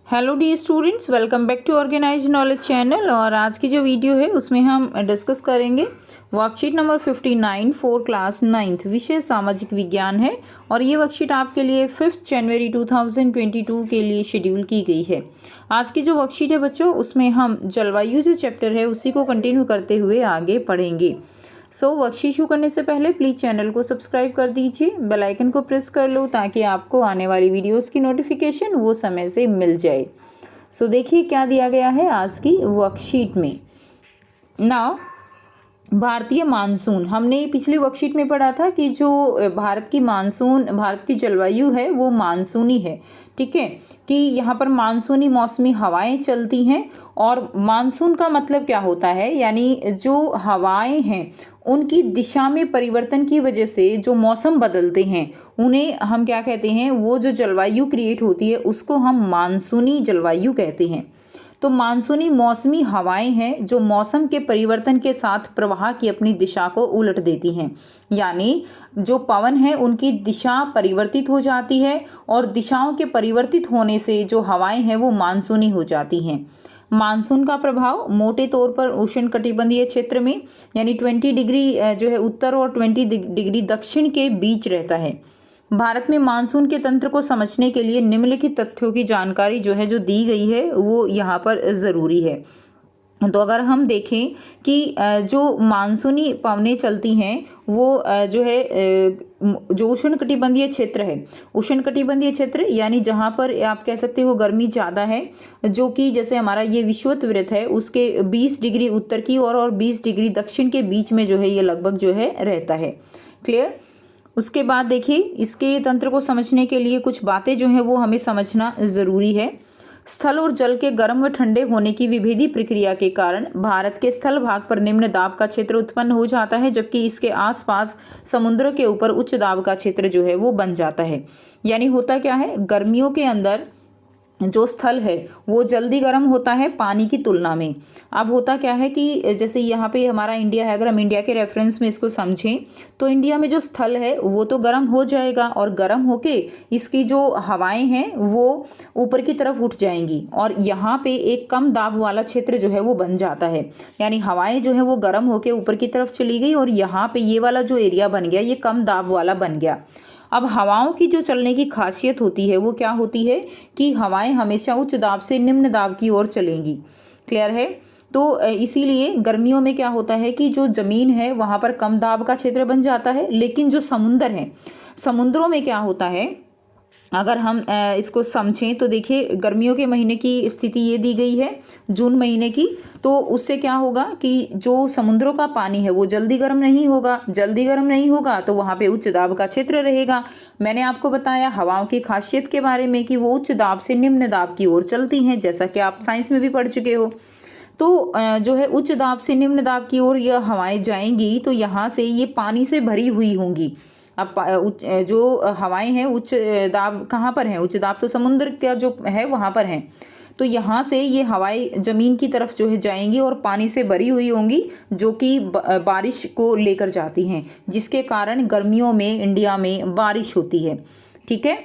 Hello the students, welcome back to organise knowledge channel. और आज की जो वीडियो है उसमें हम डिस्कस करेंगे worksheet number 59 for class 9th, विषय सामाजिक विज्ञान है। और ये वर्कशीट आपके लिए 5 जनवरी 2022 के लिए शेड्यूल की गई है। आज की जो वर्कशीट है बच्चों, उसमें हम जलवायु जो चैप्टर है उसी को कंटिन्यू करते हुए आगे पढ़ेंगे। वर्कशीट शुरू करने से पहले प्लीज़ चैनल को सब्सक्राइब कर दीजिए, बेल आइकन को प्रेस कर लो ताकि आपको आने वाली वीडियोस की नोटिफिकेशन वो समय से मिल जाए। देखिए क्या दिया गया है आज की वर्कशीट में। नाउ भारतीय मानसून, हमने पिछली वर्कशीट में पढ़ा था कि जो भारत की जलवायु है वो मानसूनी है। ठीक है, कि यहाँ पर मानसूनी मौसमी हवाएं चलती हैं। और मानसून का मतलब क्या होता है, यानी जो हवाएं हैं उनकी दिशा में परिवर्तन की वजह से जो मौसम बदलते हैं उन्हें हम क्या कहते हैं, वो जो जलवायु क्रिएट होती है उसको हम मानसूनी जलवायु कहते हैं। तो मानसूनी मौसमी हवाएं हैं जो मौसम के परिवर्तन के साथ प्रवाह की अपनी दिशा को उलट देती हैं, यानी जो पवन है उनकी दिशा परिवर्तित हो जाती है और दिशाओं के परिवर्तित होने से जो हवाएं हैं वो मानसूनी हो जाती हैं। मानसून का प्रभाव मोटे तौर पर उष्णकटिबंधीय क्षेत्र में यानी 20 डिग्री जो है उत्तर और 20 डिग्री दक्षिण के बीच रहता है। भारत में मानसून के तंत्र को समझने के लिए निम्नलिखित तथ्यों की जानकारी जो दी गई है वो यहाँ पर ज़रूरी है। तो अगर हम देखें कि जो मानसूनी पवनें चलती हैं वो जो है जो उष्णकटिबंधीय क्षेत्र है, उष्णकटिबंधीय क्षेत्र यानी जहाँ पर आप कह सकते हो गर्मी ज़्यादा है, जो कि जैसे हमारा ये विषुवत है उसके 20 डिग्री उत्तर की ओर और 20 डिग्री दक्षिण के बीच में जो है ये लगभग जो है रहता है। क्लियर। उसके बाद देखिए इसके तंत्र को समझने के लिए कुछ बातें जो हैं वो हमें समझना ज़रूरी है। स्थल और जल के गर्म व ठंडे होने की विभेदी प्रक्रिया के कारण भारत के स्थल भाग पर निम्न दाब का क्षेत्र उत्पन्न हो जाता है, जबकि इसके आसपास समुद्र के ऊपर उच्च दाब का क्षेत्र जो है वो बन जाता है। यानी होता क्या है, गर्मियों के अंदर जो स्थल है वो जल्दी गर्म होता है पानी की तुलना में। अब होता क्या है कि जैसे यहाँ पे हमारा इंडिया है, अगर हम इंडिया के रेफरेंस में इसको समझें तो इंडिया में जो स्थल है वो तो गर्म हो जाएगा और गर्म होके इसकी जो हवाएं हैं वो ऊपर की तरफ उठ जाएंगी और यहाँ पे एक कम दाब वाला क्षेत्र जो है वो बन जाता है। यानी हवाएं जो है वो गर्म होके ऊपर की तरफ चली गई और यहाँ पे ये वाला जो एरिया बन गया ये कम दाब वाला बन गया। अब हवाओं की जो चलने की खासियत होती है वो क्या होती है कि हवाएं हमेशा उच्च दाब से निम्न दाब की ओर चलेंगी। क्लियर है। तो इसीलिए गर्मियों में क्या होता है कि जो ज़मीन है वहाँ पर कम दाब का क्षेत्र बन जाता है, लेकिन जो समुंदर है, समुद्रों में क्या होता है, अगर हम इसको समझें तो देखिए गर्मियों के महीने की स्थिति ये दी गई है जून महीने की। तो उससे क्या होगा कि जो समुद्रों का पानी है वो जल्दी गर्म नहीं होगा, जल्दी गर्म नहीं होगा तो वहाँ पे उच्च दाब का क्षेत्र रहेगा। मैंने आपको बताया हवाओं की खासियत के बारे में कि वो उच्च दाब से निम्न दाब की ओर चलती हैं, जैसा कि आप साइंस में भी पढ़ चुके हो। तो जो है उच्च दाब से निम्न दाब की ओर यह हवाएं जाएंगी तो यहाँ से ये पानी से भरी हुई होंगी। अब जो हवाएं हैं उच्च दाब कहाँ पर हैं, उच्च दाब तो समुद्र का जो है वहाँ पर हैं। तो यहाँ से ये हवाएं ज़मीन की तरफ जो है जाएंगी और पानी से भरी हुई होंगी जो कि बारिश को लेकर जाती हैं, जिसके कारण गर्मियों में इंडिया में बारिश होती है। ठीक है।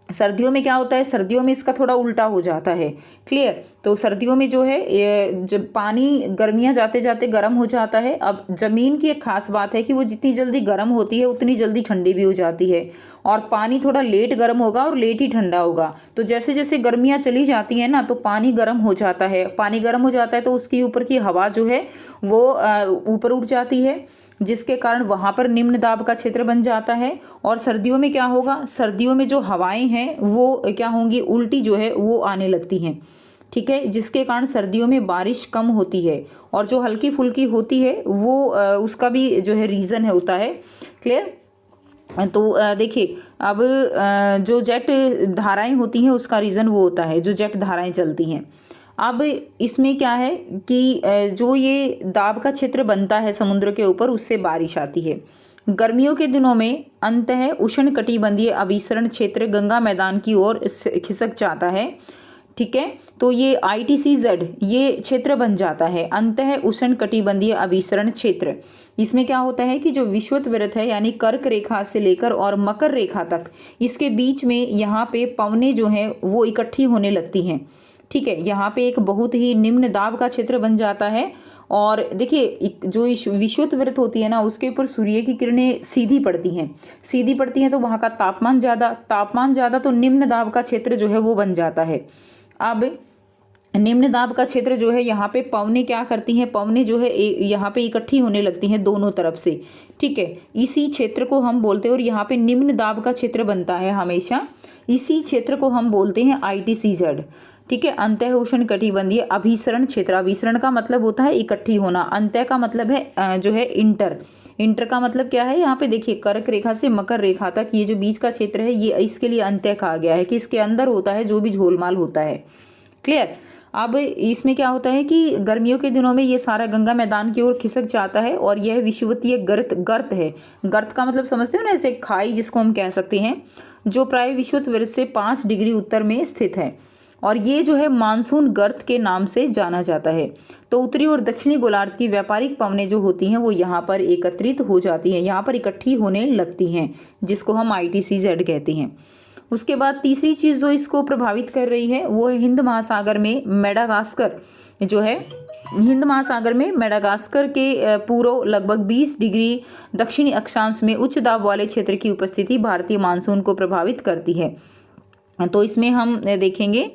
सर्दियों में क्या होता है, सर्दियों में इसका थोड़ा उल्टा हो जाता है। क्लियर। तो सर्दियों में जो है जब पानी गर्मियाँ जाते जाते गर्म हो जाता है। अब ज़मीन की एक खास बात है कि वो जितनी जल्दी गर्म होती है उतनी जल्दी ठंडी भी हो जाती है और पानी थोड़ा लेट गर्म होगा और लेट ही ठंडा होगा। तो जैसे जैसे गर्मियाँ चली जाती हैं ना तो पानी गर्म हो जाता है, पानी गर्म हो जाता है तो उसके ऊपर की हवा जो है वो ऊपर उठ जाती है, जिसके कारण वहाँ पर निम्न दाब का क्षेत्र बन जाता है। और सर्दियों में क्या होगा, सर्दियों में जो हवाएं हैं वो क्या होंगी, उल्टी जो है वो आने लगती हैं। ठीक है, जिसके कारण सर्दियों में बारिश कम होती है और जो हल्की फुल्की होती है वो उसका भी जो है रीज़न है होता है। क्लियर। तो देखिए अब जो जेट धाराएं होती हैं उसका रीज़न वो होता है, जो जेट धाराएं चलती हैं। अब इसमें क्या है कि जो ये दाब का क्षेत्र बनता है समुद्र के ऊपर उससे बारिश आती है। गर्मियों के दिनों में अंतः उष्णकटिबंधीय अभिसरण क्षेत्र गंगा मैदान की ओर खिसक जाता है। ठीक है। तो ये ITCZ ये क्षेत्र बन जाता है अंतः उष्णकटिबंधीय अभिसरण क्षेत्र। इसमें क्या होता है कि जो विषुवत है यानी कर्क रेखा से लेकर और मकर रेखा तक, इसके बीच में यहाँ पे पवनें जो हैं वो इकट्ठी होने लगती हैं। ठीक है, यहाँ पे एक बहुत ही निम्न दाब का क्षेत्र बन जाता है। और देखिए जो विषुवत वृत्त होती है ना, उसके ऊपर सूर्य की किरणें सीधी पड़ती हैं तो वहाँ का तापमान ज़्यादा तो निम्न दाब का क्षेत्र जो है वो बन जाता है। अब निम्न दाब का क्षेत्र जो है यहाँ पे पवनें क्या करती हैं, पवनें जो है यहाँ पे इकट्ठी होने लगती हैं दोनों तरफ से। ठीक है, इसी क्षेत्र को हम बोलते हैं, और यहाँ पे निम्न दाब का क्षेत्र बनता है हमेशा, इसी क्षेत्र को हम बोलते हैं ITCZ। ठीक है, अंतः उष्णकटिबंधीय अभिसरण क्षेत्र। अभिसरण का मतलब होता है इकट्ठी होना, अंतः का मतलब है जो है इंटर का मतलब क्या है, यहाँ पे देखिए कर्क रेखा से मकर रेखा तक ये जो बीच का क्षेत्र है ये इसके लिए अंतः कहा गया है कि इसके अंदर होता है जो भी झोलमाल होता है। क्लियर। अब इसमें क्या होता है कि गर्मियों के दिनों में ये सारा गंगा मैदान की ओर खिसक जाता है, और यह विषुवतीय गर्त है। गर्त का मतलब समझते हो ना, ऐसे खाई जिसको हम कह सकते हैं, जो प्राय विषुवत वृत्त से 5 डिग्री उत्तर में स्थित है, और ये जो है मानसून गर्त के नाम से जाना जाता है। तो उत्तरी और दक्षिणी गोलार्ध की व्यापारिक पवनें जो होती हैं वो यहाँ पर एकत्रित हो जाती हैं, यहाँ पर इकट्ठी होने लगती हैं, जिसको हम ITCZ कहते हैं। उसके बाद तीसरी चीज़ जो इसको प्रभावित कर रही है वो है हिंद महासागर में मेडागास्कर जो है, हिंद महासागर में मेडागास्कर के पूर्व लगभग 20 डिग्री दक्षिणी अक्षांश में उच्च दाब वाले क्षेत्र की उपस्थिति भारतीय मानसून को प्रभावित करती है। तो इसमें हम देखेंगे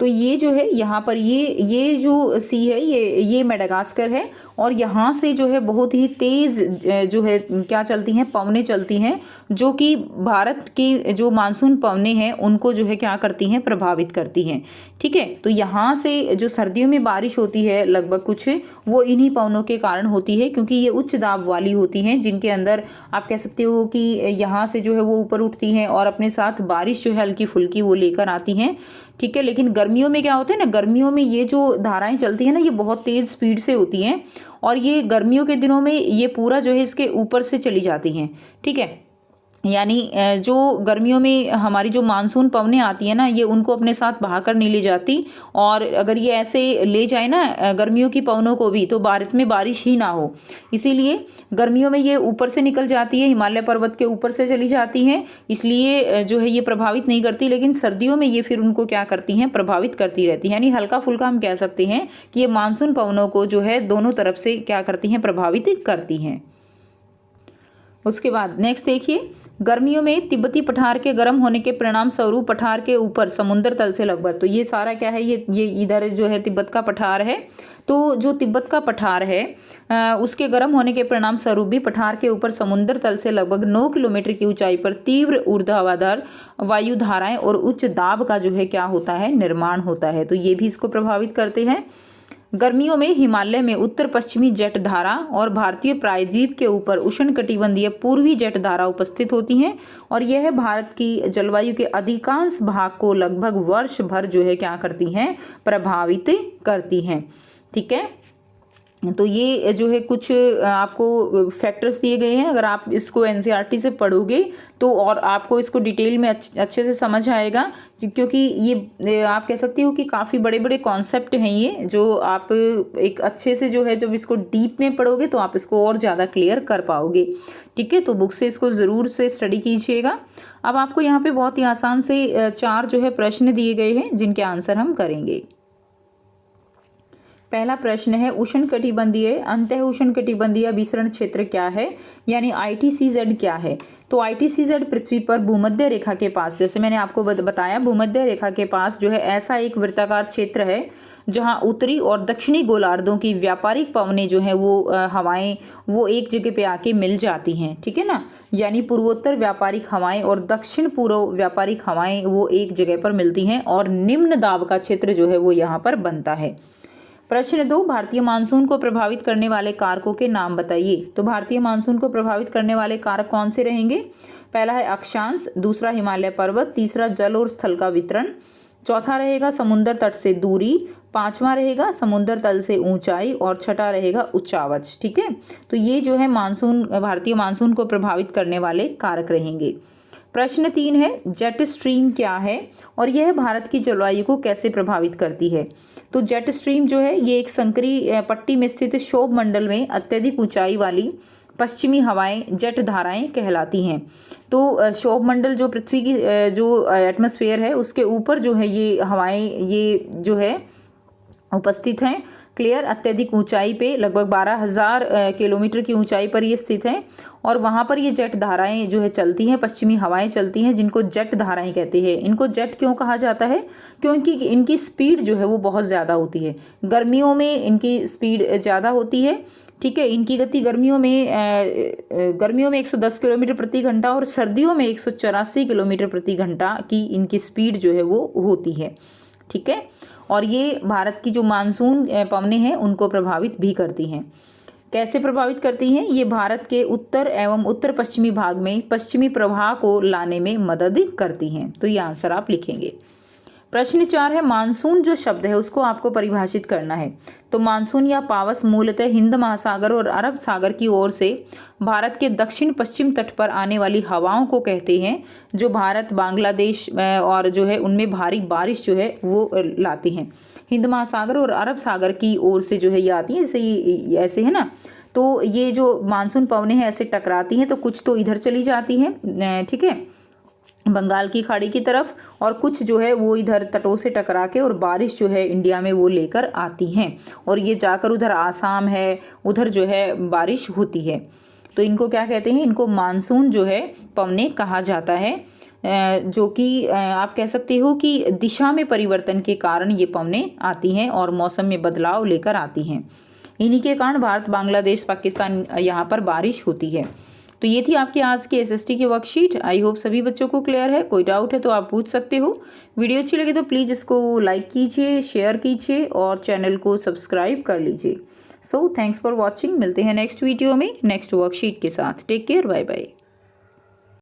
तो ये जो है यहाँ पर ये जो सी है ये मेडागास्कर है, और यहाँ से जो है बहुत ही तेज़ जो है क्या चलती हैं, पवनें चलती हैं, जो कि भारत की जो मानसून पवनें हैं उनको जो है क्या करती हैं, प्रभावित करती हैं। ठीक है, तो यहाँ से जो सर्दियों में बारिश होती है लगभग कुछ, वो इन्हीं पवनों के कारण होती है, क्योंकि ये उच्च दाब वाली होती हैं, जिनके अंदर आप कह सकते हो कि यहाँ से जो है वो ऊपर उठती हैं और अपने साथ बारिश जो है हल्की फुल्की वो लेकर आती हैं। ठीक है, लेकिन गर्मियों में क्या होता है ना, गर्मियों में ये जो धाराएं चलती हैं ना ये बहुत तेज़ स्पीड से होती हैं, और ये गर्मियों के दिनों में ये पूरा जो है इसके ऊपर से चली जाती हैं। ठीक है, यानी जो गर्मियों में हमारी जो मानसून पवनें आती हैं ना, ये उनको अपने साथ बहाकर नहीं ले जाती, और अगर ये ऐसे ले जाए ना गर्मियों की पवनों को भी, तो भारत में बारिश ही ना हो। इसीलिए गर्मियों में ये ऊपर से निकल जाती है, हिमालय पर्वत के ऊपर से चली जाती हैं, इसलिए जो है ये प्रभावित नहीं करती। लेकिन सर्दियों में ये फिर उनको क्या करती हैं, प्रभावित करती रहती हैं। यानी हल्का फुल्का हम कह सकते हैं कि ये मानसून पवनों को जो है दोनों तरफ से क्या करती हैं, प्रभावित करती हैं। उसके बाद नेक्स्ट देखिए, गर्मियों में तिब्बती पठार के गर्म होने के परिणाम स्वरूप पठार के ऊपर समुद्र तल से लगभग, तो ये सारा क्या है, ये इधर जो है तिब्बत का पठार है। तो जो तिब्बत का पठार है उसके गर्म होने के परिणाम स्वरूप भी पठार के ऊपर समुद्र तल से लगभग 9 किलोमीटर की ऊंचाई पर तीव्र ऊर्ध्वाधर वायु धाराएं और उच्च दाब का जो है क्या होता है, निर्माण होता है। तो ये भी इसको प्रभावित करते हैं। गर्मियों में हिमालय में उत्तर पश्चिमी जट धारा और भारतीय प्रायद्वीप के ऊपर उष्णकटिबंधीय पूर्वी जट धारा उपस्थित होती हैं, और यह भारत की जलवायु के अधिकांश भाग को लगभग वर्ष भर जो है क्या करती हैं, प्रभावित करती हैं। ठीक है, तो ये जो है कुछ आपको फैक्टर्स दिए गए हैं। अगर आप इसको NCERT से पढ़ोगे तो और आपको इसको डिटेल में अच्छे से समझ आएगा, क्योंकि ये आप कह सकते हो कि काफ़ी बड़े बड़े कॉन्सेप्ट हैं ये, जो आप एक अच्छे से जो है जब इसको डीप में पढ़ोगे तो आप इसको और ज़्यादा क्लियर कर पाओगे। ठीक है, तो बुक से इसको ज़रूर से स्टडी कीजिएगा। अब आपको यहाँ पे बहुत ही आसान से 4 जो है प्रश्न दिए गए हैं, जिनके आंसर हम करेंगे। पहला प्रश्न है, उष्णकटिबंधीय अंतः उष्णकटिबंधीय अभिसरण क्षेत्र क्या है, यानी ITCZ क्या है। तो ITCZ पृथ्वी पर भूमध्य रेखा के पास, जैसे मैंने आपको बताया, भूमध्य रेखा के पास जो है ऐसा एक वृत्ताकार क्षेत्र है जहां उत्तरी और दक्षिणी गोलार्धों की व्यापारिक पवनें जो हैं वो हवाएं वो एक जगह पे आके मिल जाती हैं। ठीक है ना, यानी पूर्वोत्तर व्यापारिक हवाएं और दक्षिण पूर्व व्यापारिक हवाएं वो एक जगह पर मिलती हैं, और निम्न दाब का क्षेत्र जो है वो यहाँ पर बनता है। प्रश्न 2, भारतीय मानसून को प्रभावित करने वाले कारकों के नाम बताइए। तो भारतीय मानसून को प्रभावित करने वाले कारक कौन से रहेंगे। पहला है अक्षांश, दूसरा हिमालय पर्वत, तीसरा जल और स्थल का वितरण, चौथा रहेगा समुद्र तट से दूरी, पांचवा रहेगा समुद्र तल से ऊंचाई, और छठा रहेगा उच्चावच। ठीक है, तो ये जो है मानसून, भारतीय मानसून को प्रभावित करने वाले कारक रहेंगे। प्रश्न 3 है, जेट स्ट्रीम क्या है और यह भारत की जलवायु को कैसे प्रभावित करती है। तो जेट स्ट्रीम जो है ये एक संकरी पट्टी में स्थित क्षोभ मंडल में अत्यधिक ऊंचाई वाली पश्चिमी हवाएं जेट धाराएं कहलाती हैं। तो क्षोभ मंडल जो पृथ्वी की जो एटमॉस्फेयर है उसके ऊपर जो है ये हवाएं ये जो है उपस्थित हैं। क्लियर, अत्यधिक ऊंचाई पे लगभग 12,000 किलोमीटर की ऊंचाई पर ये स्थित हैं और वहाँ पर ये जेट धाराएं जो है चलती हैं, पश्चिमी हवाएं चलती हैं जिनको जेट धाराएं कहते हैं। इनको जेट क्यों कहा जाता है? क्योंकि इनकी स्पीड जो है वो बहुत ज़्यादा होती है। गर्मियों में इनकी स्पीड ज़्यादा होती है, ठीक है। इनकी गति गर्मियों में 110 किलोमीटर प्रति घंटा और सर्दियों में 184 किलोमीटर प्रति घंटा की इनकी स्पीड जो है वो होती है, ठीक है। और ये भारत की जो मानसून पवनें हैं उनको प्रभावित भी करती हैं। कैसे प्रभावित करती हैं? ये भारत के उत्तर एवं उत्तर पश्चिमी भाग में पश्चिमी प्रवाह को लाने में मदद करती हैं। तो ये आंसर आप लिखेंगे। प्रश्न 4 है, मानसून जो शब्द है उसको आपको परिभाषित करना है। तो मानसून या पावस मूलतः हिंद महासागर और अरब सागर की ओर से भारत के दक्षिण पश्चिम तट पर आने वाली हवाओं को कहते हैं, जो भारत, बांग्लादेश और जो है उनमें भारी बारिश जो है वो लाती हैं। हिंद महासागर और अरब सागर की ओर से जो है ये आती हैं, ऐसे है ना। तो ये जो मानसून पवनें हैं ऐसे टकराती हैं, तो कुछ तो इधर चली जाती हैं, ठीक है, बंगाल की खाड़ी की तरफ, और कुछ जो है वो इधर तटों से टकरा के और बारिश जो है इंडिया में वो लेकर आती हैं और ये जाकर उधर आसाम है उधर जो है बारिश होती है। तो इनको क्या कहते हैं? इनको मानसून जो है पवनें कहा जाता है, जो कि आप कह सकते हो कि दिशा में परिवर्तन के कारण ये पवनें आती हैं और मौसम में बदलाव लेकर आती हैं। इन्हीं के कारण भारत, बांग्लादेश, पाकिस्तान यहाँ पर बारिश होती है। तो ये थी आपकी आज की एसएसटी की वर्कशीट। आई होप सभी बच्चों को क्लियर है। कोई डाउट है तो आप पूछ सकते हो। वीडियो अच्छी लगे तो प्लीज़ इसको लाइक कीजिए, शेयर कीजिए और चैनल को सब्सक्राइब कर लीजिए। So thanks for watching. मिलते हैं नेक्स्ट वीडियो में नेक्स्ट वर्कशीट के साथ। Take care, bye bye.